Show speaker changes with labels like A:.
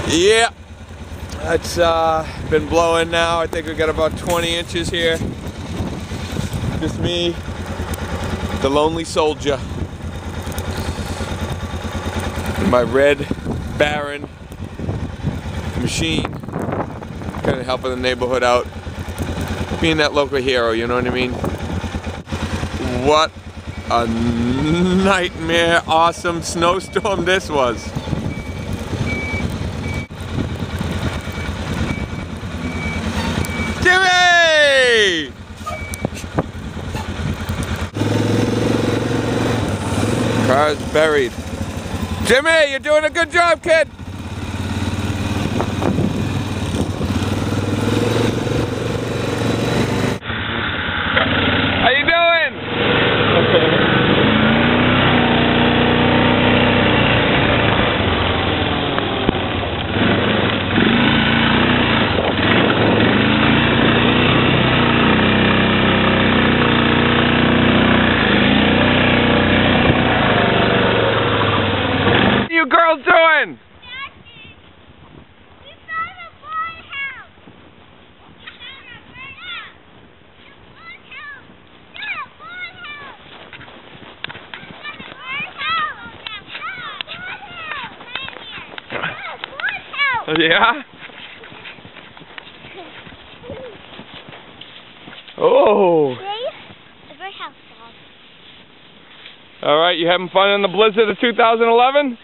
A: Yeah, it's been blowing now. I think we got about 20 inches here. Just me, the lonely soldier. My red Baron machine, kind of helping the neighborhood out. Being that local hero, you know what I mean? What a nightmare awesome snowstorm this was. Jimmy! Car's buried. Jimmy, you're doing a good job, kid. How you doing? What are you girls doing? Yeah? Oh! Alright, you having fun in the blizzard of 2011?